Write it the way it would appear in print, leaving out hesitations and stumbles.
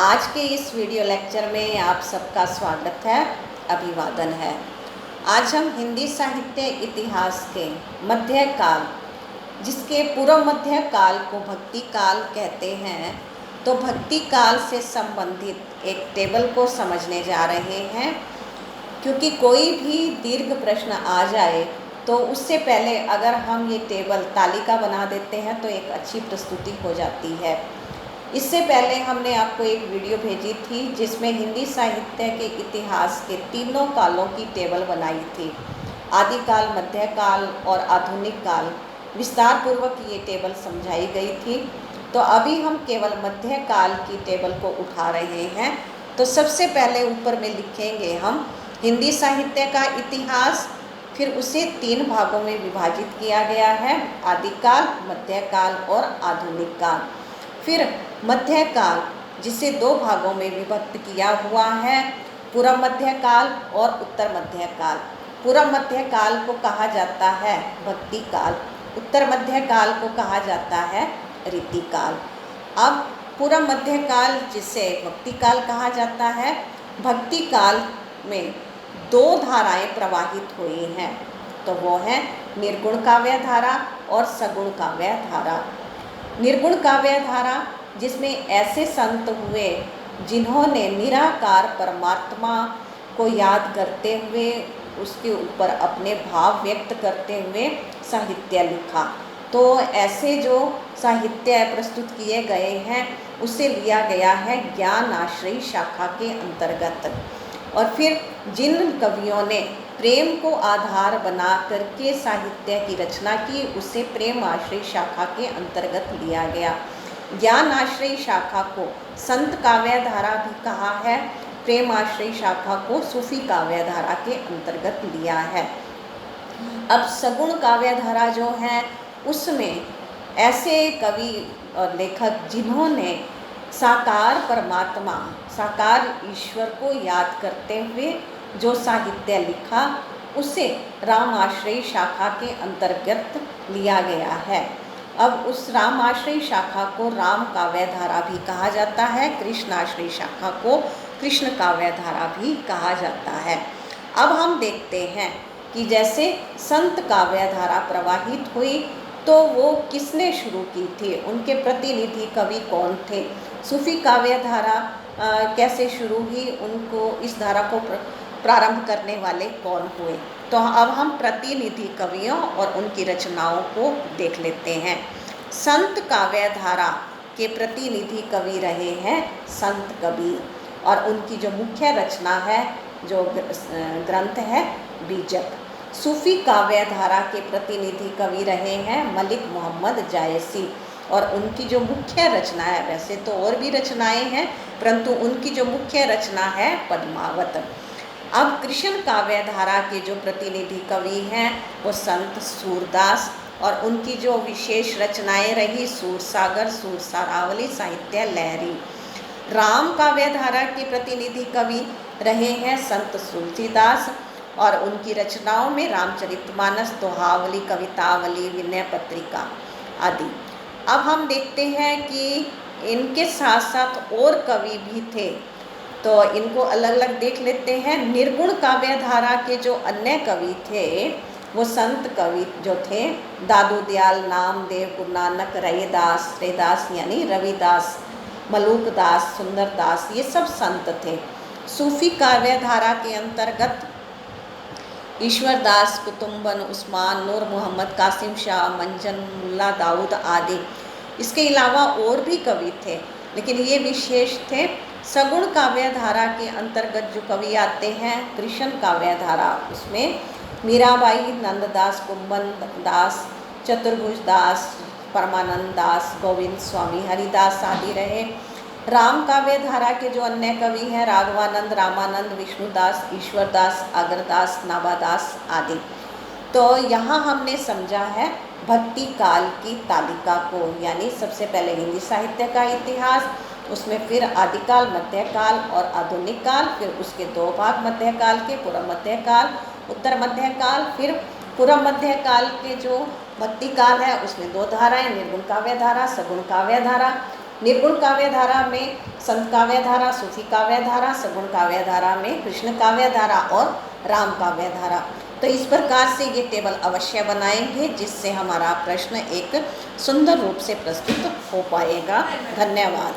आज के इस वीडियो लेक्चर में आप सबका स्वागत है, अभिवादन है। आज हम हिंदी साहित्य इतिहास के मध्य काल, जिसके पूर्व मध्य काल को भक्ति काल कहते हैं, तो भक्ति काल से संबंधित एक टेबल को समझने जा रहे हैं। क्योंकि कोई भी दीर्घ प्रश्न आ जाए तो उससे पहले अगर हम ये टेबल तालिका बना देते हैं तो एक अच्छी प्रस्तुति हो जाती है। इससे पहले हमने आपको एक वीडियो भेजी थी जिसमें हिंदी साहित्य के इतिहास के तीनों कालों की टेबल बनाई थी। आदिकाल, मध्यकाल और आधुनिक काल, विस्तार पूर्वक ये टेबल समझाई गई थी। तो अभी हम केवल मध्यकाल की टेबल को उठा रहे हैं। तो सबसे पहले ऊपर में लिखेंगे हम हिंदी साहित्य का इतिहास, फिर उसे 3 भागों में विभाजित किया गया है, आदिकाल, मध्यकाल और आधुनिक काल। फिर मध्यकाल, जिसे 2 भागों में विभक्त किया हुआ है, पूर्व मध्यकाल और उत्तर मध्यकाल। पूर्व मध्यकाल को कहा जाता है भक्ति काल, उत्तर मध्यकाल को कहा जाता है रीतिकाल। अब पूर्व मध्यकाल, जिसे भक्ति काल कहा जाता है, भक्ति काल में 2 धाराएं प्रवाहित हुई हैं, तो वो है निर्गुण काव्य धारा और सगुण काव्य धारा। निर्गुण काव्य धारा, जिसमें ऐसे संत हुए जिन्होंने निराकार परमात्मा को याद करते हुए उसके ऊपर अपने भाव व्यक्त करते हुए साहित्य लिखा। तो ऐसे जो साहित्य प्रस्तुत किए गए हैं उसे लिया गया है ज्ञान आश्रयी शाखा के अंतर्गत। और फिर जिन कवियों ने प्रेम को आधार बना करके साहित्य की रचना की, उसे प्रेम आश्रयी शाखा के अंतर्गत लिया गया। ज्ञान आश्रयी शाखा को संत काव्य धारा भी कहा है, प्रेम आश्रयी शाखा को सूफी काव्य धारा के अंतर्गत लिया है। अब सगुण काव्य धारा जो है, उसमें ऐसे कवि और लेखक जिन्होंने साकार परमात्मा, साकार ईश्वर को याद करते हुए जो साहित्य लिखा, उसे राम आश्रयी शाखा के अंतर्गत लिया गया है। अब उस राम आश्रयी शाखा को राम काव्य धारा भी कहा जाता है, कृष्ण आश्रयी शाखा को कृष्ण काव्य धारा भी कहा जाता है। अब हम देखते हैं कि जैसे संत काव्य धारा प्रवाहित हुई तो वो किसने शुरू की थी, उनके प्रतिनिधि कवि कौन थे, सूफी काव्य धारा कैसे शुरू हुई, उनको इस धारा को प्रारंभ करने वाले कौन हुए। तो अब हम प्रतिनिधि कवियों और उनकी रचनाओं को देख लेते हैं। संत काव्य धारा के प्रतिनिधि कवि रहे हैं संत कबीर, और उनकी जो मुख्य रचना है, जो ग्रंथ है, बीजक। सूफी काव्य धारा के प्रतिनिधि कवि रहे हैं मलिक मोहम्मद जायसी, और उनकी जो मुख्य रचना है, वैसे तो और भी रचनाएं हैं, परंतु उनकी जो मुख्य रचना है पद्मावत। अब कृष्ण काव्य धारा के जो प्रतिनिधि कवि हैं वो संत सूरदास, और उनकी जो विशेष रचनाएं रही सूरसागर, सूरसारावली, साहित्य लहरी। राम काव्य धारा के प्रतिनिधि कवि रहे हैं संत तुलसीदास, और उनकी रचनाओं में रामचरितमानस, दोहावली, कवितावली, विनय पत्रिका आदि। अब हम देखते हैं कि इनके साथ साथ और कवि भी थे, तो इनको अलग अलग देख लेते हैं। निर्गुण काव्य धारा के जो अन्य कवि थे वो संत कवि जो थे दादू दयाल, नामदेव, गुरु नानक, रैदास यानी रविदास, मलूकदास, सुंदरदास, ये सब संत थे। सूफी काव्य धारा के अंतर्गत ईश्वरदास, कुतुम्बन, उस्मान, नूर मोहम्मद, कासिम शाह, मंजन, मुल्ला दाऊद आदि। इसके अलावा और भी कवि थे, लेकिन ये विशेष थे। सगुण काव्य धारा के अंतर्गत जो कवि आते हैं कृष्ण काव्य धारा, उसमें मीराबाई, नंददास, कुंभन दास, चतुर्भुज दास, परमानंद दास, गोविंद स्वामी, हरिदास आदि रहे। राम काव्य धारा के जो अन्य कवि हैं राघवानंद, रामानंद, विष्णुदास, ईश्वरदास, अगरदास, नाभादास आदि। तो यहाँ हमने समझा है भक्ति काल की तालिका को, यानी सबसे पहले हिंदी साहित्य का इतिहास, उसमें फिर आदिकाल, मध्यकाल और आधुनिक काल, फिर उसके 2 भाग मध्यकाल के, पूर्व मध्यकाल, उत्तर मध्यकाल। फिर पूर्व मध्यकाल के जो भक्ति काल है उसमें 2 धाराएं, निर्गुण काव्य धारा, सगुण काव्य धारा। निर्गुण काव्य धारा में संत काव्य धारा, सूफी काव्य धारा, सगुण काव्य धारा में कृष्ण काव्य धारा और राम काव्य धारा। तो इस प्रकार से ये टेबल अवश्य बनाएंगे, जिससे हमारा प्रश्न एक सुंदर रूप से प्रस्तुत हो पाएगा। धन्यवाद।